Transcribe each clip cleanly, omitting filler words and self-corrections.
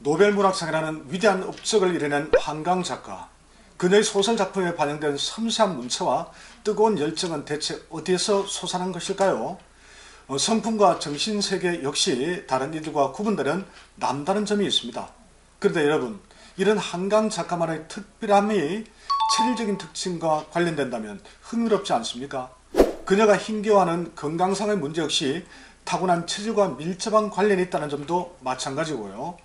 노벨문학상이라는 위대한 업적을 이뤄낸 한강 작가. 그녀의 소설 작품에 반영된 섬세한 문체와 뜨거운 열정은 대체 어디에서 솟아난 것일까요? 성품과 정신세계 역시 다른 이들과 구분되는 남다른 점이 있습니다. 그런데 여러분, 이런 한강 작가만의 특별함이 체질적인 특징과 관련된다면 흥미롭지 않습니까? 그녀가 힘겨워하는 건강상의 문제 역시 타고난 체질과 밀접한 관련이 있다는 점도 마찬가지고요.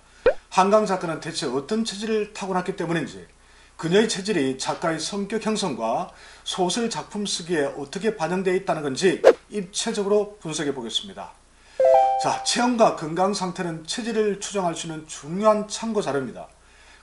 한강 작가는 대체 어떤 체질을 타고났기 때문인지, 그녀의 체질이 작가의 성격 형성과 소설 작품 쓰기에 어떻게 반영되어 있다는 건지 입체적으로 분석해 보겠습니다. 자, 체형과 건강 상태는 체질을 추정할 수 있는 중요한 참고 자료입니다.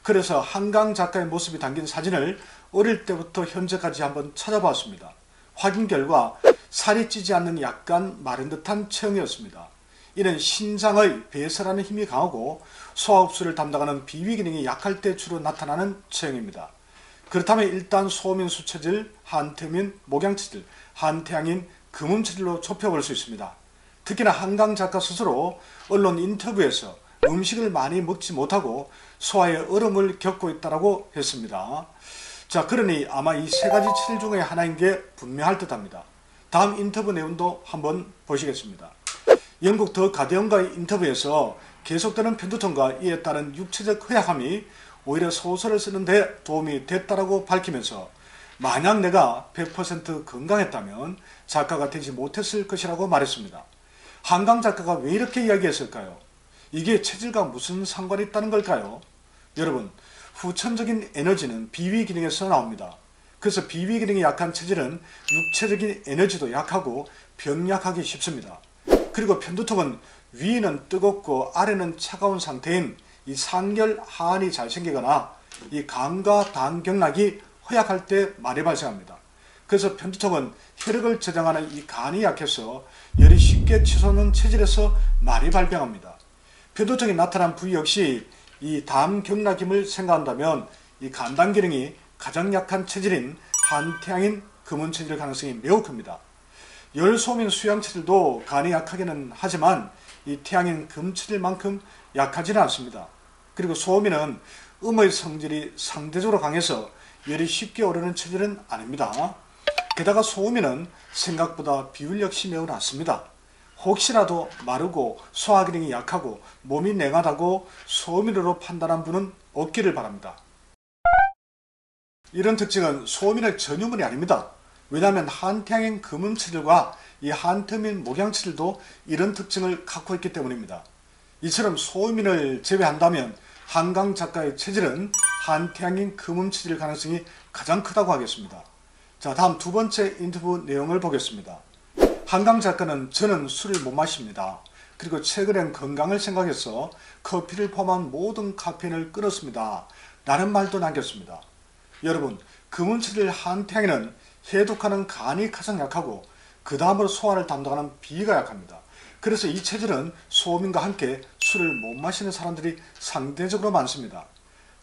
그래서 한강 작가의 모습이 담긴 사진을 어릴 때부터 현재까지 한번 찾아봤습니다. 확인 결과 살이 찌지 않는 약간 마른 듯한 체형이었습니다. 이는 신장의 배설하는 힘이 강하고 소화흡수를 담당하는 비위 기능이 약할 때 주로 나타나는 체형입니다. 그렇다면 일단 소민수 체질, 한태민, 목양체질, 한태양인 금음체질로 좁혀볼 수 있습니다. 특히나 한강 작가 스스로 언론 인터뷰에서 음식을 많이 먹지 못하고 소화에 어려움을 겪고 있다고 했습니다. 자, 그러니 아마 이 세 가지 체질 중에 하나인 게 분명할 듯합니다. 다음 인터뷰 내용도 한번 보시겠습니다. 영국 더 가디언과의 인터뷰에서 계속되는 편두통과 이에 따른 육체적 허약함이 오히려 소설을 쓰는데 도움이 됐다고 밝히면서 만약 내가 100% 건강했다면 작가가 되지 못했을 것이라고 말했습니다. 한강 작가가 왜 이렇게 이야기했을까요? 이게 체질과 무슨 상관이 있다는 걸까요? 여러분, 후천적인 에너지는 비위 기능에서 나옵니다. 그래서 비위 기능이 약한 체질은 육체적인 에너지도 약하고 병약하기 쉽습니다. 그리고 편두통은 위는 뜨겁고 아래는 차가운 상태인 이 상열 하안이 잘 생기거나 이 간과 당경락이 허약할 때 많이 발생합니다. 그래서 편두통은 혈액을 저장하는 이 간이 약해서 열이 쉽게 치솟는 체질에서 많이 발병합니다. 편두통이 나타난 부위 역시 이 담경락임을 생각한다면 이 간당 기능이 가장 약한 체질인 한태양인 금운체질 가능성이 매우 큽니다. 열소민 수양체질도 간이 약하기는 하지만 이 태양인 금체질만큼 약하지는 않습니다. 그리고 소민은 음의 성질이 상대적으로 강해서 열이 쉽게 오르는 체질은 아닙니다. 게다가 소민은 생각보다 비율 역시 매우 낮습니다. 혹시라도 마르고 소화기능이 약하고 몸이 냉하다고 소민으로 판단한 분은 없기를 바랍니다. 이런 특징은 소민의 전유물이 아닙니다. 왜냐하면 한태양인 금음체질과 이 한태민 목양체질도 이런 특징을 갖고 있기 때문입니다. 이처럼 소민을 제외한다면 한강 작가의 체질은 한태양인 금음체질 가능성이 가장 크다고 하겠습니다. 자, 다음 두 번째 인터뷰 내용을 보겠습니다. 한강 작가는 저는 술을 못 마십니다. 그리고 최근엔 건강을 생각해서 커피를 포함한 모든 카페인을 끊었습니다. 라는 말도 남겼습니다. 여러분, 금음체질 한태양인은 해독하는 간이 가장 약하고 그 다음으로 소화를 담당하는 비위가 약합니다. 그래서 이 체질은 소민과 함께 술을 못 마시는 사람들이 상대적으로 많습니다.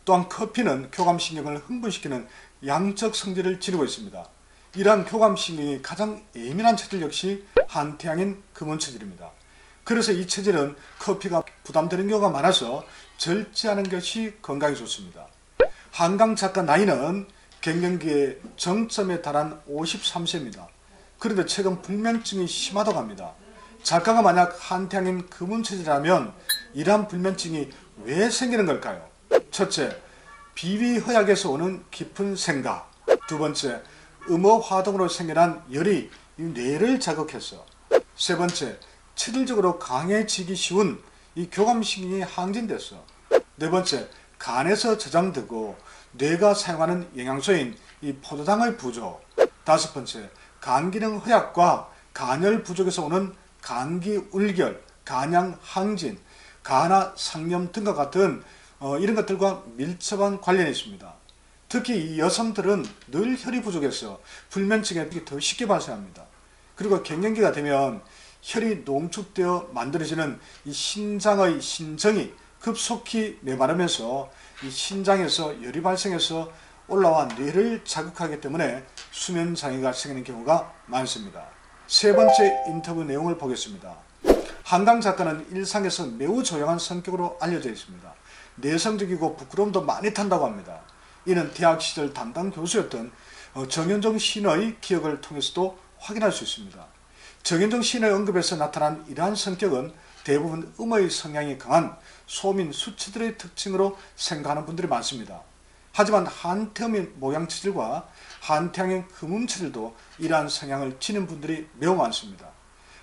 또한 커피는 교감신경을 흥분시키는 양적 성질을 지니고 있습니다. 이러한 교감신경이 가장 예민한 체질 역시 한태양인 금운체질입니다. 그래서 이 체질은 커피가 부담되는 경우가 많아서 절제하는 것이 건강에 좋습니다. 한강 작가 나이는 갱년기의 정점에 달한 53세입니다. 그런데 최근 불면증이 심하다고 합니다. 작가가 만약 한태양인 금운체질이라면 이러한 불면증이 왜 생기는 걸까요? 첫째, 비위 허약에서 오는 깊은 생각. 두 번째, 음어화동으로 생겨난 열이 뇌를 자극해서. 세 번째, 체질적으로 강해지기 쉬운 이 교감신경이 항진돼서. 네 번째, 간에서 저장되고 뇌가 사용하는 영양소인 이 포도당의 부족. 다섯 번째, 간기능 허약과 간열 부족에서 오는 간기울결, 간양 항진, 간화 상염 등과 같은 이런 것들과 밀접한 관련이 있습니다. 특히 이 여성들은 늘 혈이 부족해서 불면증이 더 쉽게 발생합니다. 그리고 갱년기가 되면 혈이 농축되어 만들어지는 이 신장의 신정이 급속히 메마르면서 이 신장에서 열이 발생해서 올라와 뇌를 자극하기 때문에 수면 장애가 생기는 경우가 많습니다. 세 번째 인터뷰 내용을 보겠습니다. 한강 작가는 일상에서 매우 조용한 성격으로 알려져 있습니다. 내성적이고 부끄러움도 많이 탄다고 합니다. 이는 대학 시절 담당 교수였던 정현종 시인의 기억을 통해서도 확인할 수 있습니다. 정현종 시인의 언급에서 나타난 이러한 성격은 대부분 음의 성향이 강한 소민 수치들의 특징으로 생각하는 분들이 많습니다. 하지만 한태음의 모양체질과 한태양의 금음체질도 이러한 성향을 지닌 분들이 매우 많습니다.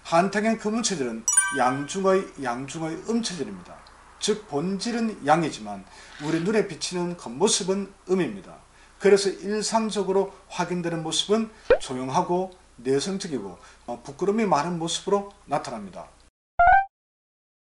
한태양의 금음체질은 양중의 음체질입니다. 즉 본질은 양이지만 우리 눈에 비치는 겉모습은 음입니다. 그래서 일상적으로 확인되는 모습은 조용하고 내성적이고 부끄러움이 많은 모습으로 나타납니다.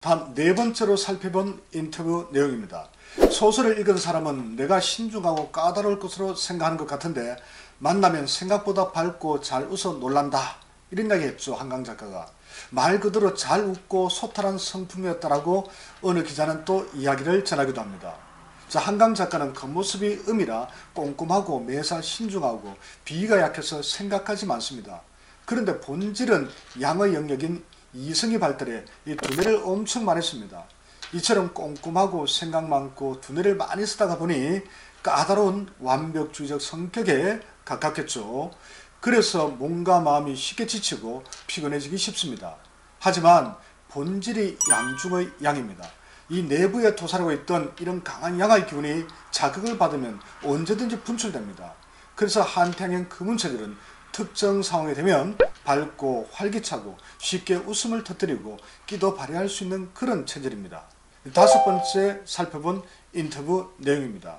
다음 네 번째로 살펴본 인터뷰 내용입니다. 소설을 읽은 사람은 내가 신중하고 까다로울 것으로 생각하는 것 같은데 만나면 생각보다 밝고 잘 웃어 놀란다, 이런 이야기 했죠. 한강 작가가. 말 그대로 잘 웃고 소탈한 성품이었다라고 어느 기자는 또 이야기를 전하기도 합니다. 자, 한강 작가는 겉모습이 음이라 꼼꼼하고 매사 신중하고 비위가 약해서 생각하지 많습니다. 그런데 본질은 양의 영역인 이성이 발달해 이 두뇌를 엄청 많이 씁니다. 이처럼 꼼꼼하고 생각 많고 두뇌를 많이 쓰다가 보니 까다로운 완벽주의적 성격에 가깝겠죠. 그래서 몸과 마음이 쉽게 지치고 피곤해지기 쉽습니다. 하지만 본질이 양중의 양입니다. 이 내부에 도사리고 있던 이런 강한 양의 기운이 자극을 받으면 언제든지 분출됩니다. 그래서 한태양형 금운체들은 특정 상황이 되면 밝고 활기차고 쉽게 웃음을 터뜨리고 끼도 발휘할 수 있는 그런 체질입니다. 다섯 번째 살펴본 인터뷰 내용입니다.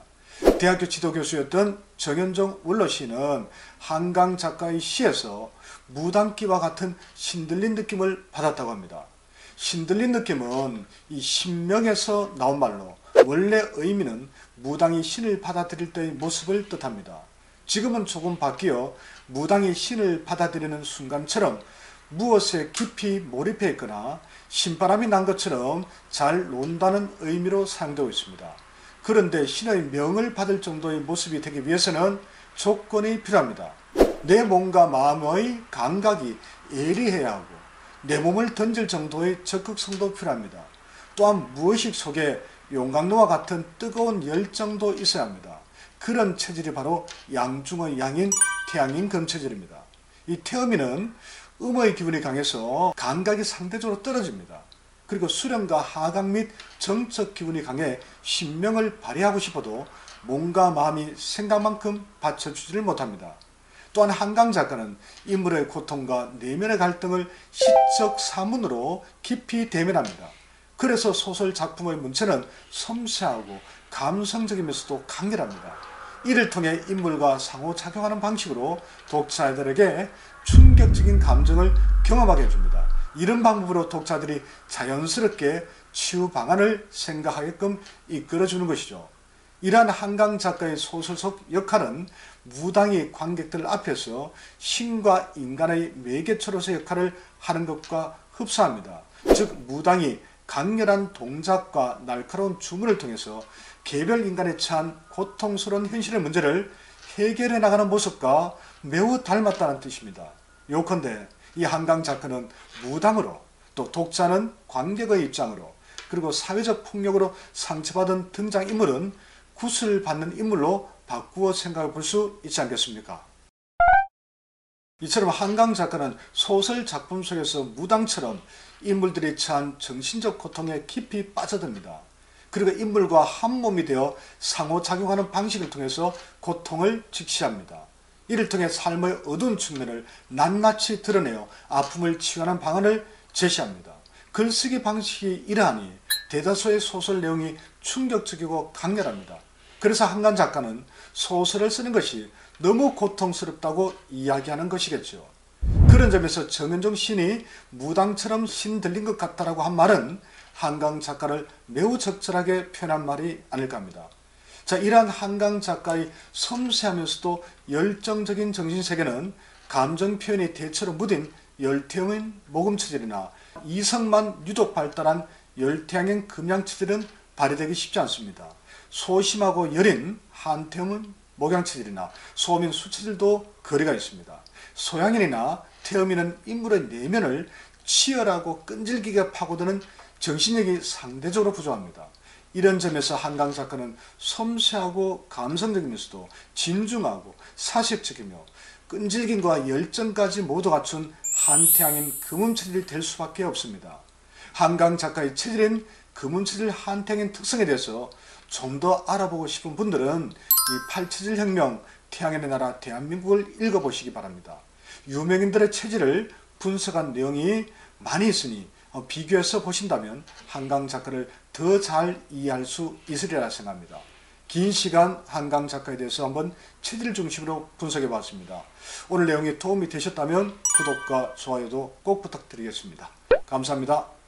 대학교 지도교수였던 정현종 원로 시인은 한강 작가의 시에서 무당기와 같은 신들린 느낌을 받았다고 합니다. 신들린 느낌은 이 신명에서 나온 말로 원래 의미는 무당이 신을 받아들일 때의 모습을 뜻합니다. 지금은 조금 바뀌어 무당이 신을 받아들이는 순간처럼 무엇에 깊이 몰입해 있거나 신바람이 난 것처럼 잘 논다는 의미로 사용되고 있습니다. 그런데 신의 명을 받을 정도의 모습이 되기 위해서는 조건이 필요합니다. 내 몸과 마음의 감각이 예리해야 하고 내 몸을 던질 정도의 적극성도 필요합니다. 또한 무의식 속에 용광로와 같은 뜨거운 열정도 있어야 합니다. 그런 체질이 바로 양중의 양인 태양인 금체질입니다. 이 태음인은 음의 기분이 강해서 감각이 상대적으로 떨어집니다. 그리고 수련과 하강 및 정적 기분이 강해 신명을 발휘하고 싶어도 몸과 마음이 생각만큼 받쳐주지를 못합니다. 또한 한강 작가는 인물의 고통과 내면의 갈등을 시적 사문으로 깊이 대면합니다. 그래서 소설 작품의 문체는 섬세하고 감성적이면서도 강렬합니다. 이를 통해 인물과 상호작용하는 방식으로 독자들에게 충격적인 감정을 경험하게 해줍니다. 이런 방법으로 독자들이 자연스럽게 치유 방안을 생각하게끔 이끌어주는 것이죠. 이러한 한강 작가의 소설 속 역할은 무당이 관객들 앞에서 신과 인간의 매개체로서 역할을 하는 것과 흡사합니다. 즉 무당이 강렬한 동작과 날카로운 주문을 통해서 개별 인간에 처한 고통스러운 현실의 문제를 해결해 나가는 모습과 매우 닮았다는 뜻입니다. 요컨대 이 한강 작가는 무당으로, 또 독자는 관객의 입장으로, 그리고 사회적 폭력으로 상처받은 등장인물은 구슬받는 인물로 바꾸어 생각해 볼 수 있지 않겠습니까? 이처럼 한강 작가는 소설 작품 속에서 무당처럼 인물들이 처한 정신적 고통에 깊이 빠져듭니다. 그리고 인물과 한 몸이 되어 상호작용하는 방식을 통해서 고통을 직시합니다. 이를 통해 삶의 어두운 측면을 낱낱이 드러내어 아픔을 치유하는 방안을 제시합니다. 글쓰기 방식이 이러하니 대다수의 소설 내용이 충격적이고 강렬합니다. 그래서 한강 작가는 소설을 쓰는 것이 너무 고통스럽다고 이야기하는 것이겠죠. 그런 점에서 정현종 시인이 무당처럼 신 들린 것 같다라고 한 말은 한강 작가를 매우 적절하게 표현한 말이 아닐까 합니다. 자, 이러한 한강 작가의 섬세하면서도 열정적인 정신세계는 감정 표현이 대체로 무딘 열태형인 모금체질이나 이성만 유독 발달한 열태양형 금양체질은 발휘되기 쉽지 않습니다. 소심하고 여린 한태음은 목양체질이나 소민 수체질도 거리가 있습니다. 소양인이나 태음인은 인물의 내면을 치열하고 끈질기게 파고드는 정신력이 상대적으로 부족합니다. 이런 점에서 한강 작가는 섬세하고 감성적이면서도 진중하고 사실적이며 끈질김과 열정까지 모두 갖춘 한태양인 금음체질이 될 수밖에 없습니다. 한강 작가의 체질인 금음체질 한태양인 특성에 대해서 좀 더 알아보고 싶은 분들은 이 팔체질 혁명, 태양의 나라 대한민국을 읽어보시기 바랍니다. 유명인들의 체질을 분석한 내용이 많이 있으니 비교해서 보신다면 한강 작가를 더 잘 이해할 수 있으리라 생각합니다. 긴 시간 한강 작가에 대해서 한번 체질 중심으로 분석해 봤습니다. 오늘 내용이 도움이 되셨다면 구독과 좋아요도 꼭 부탁드리겠습니다. 감사합니다.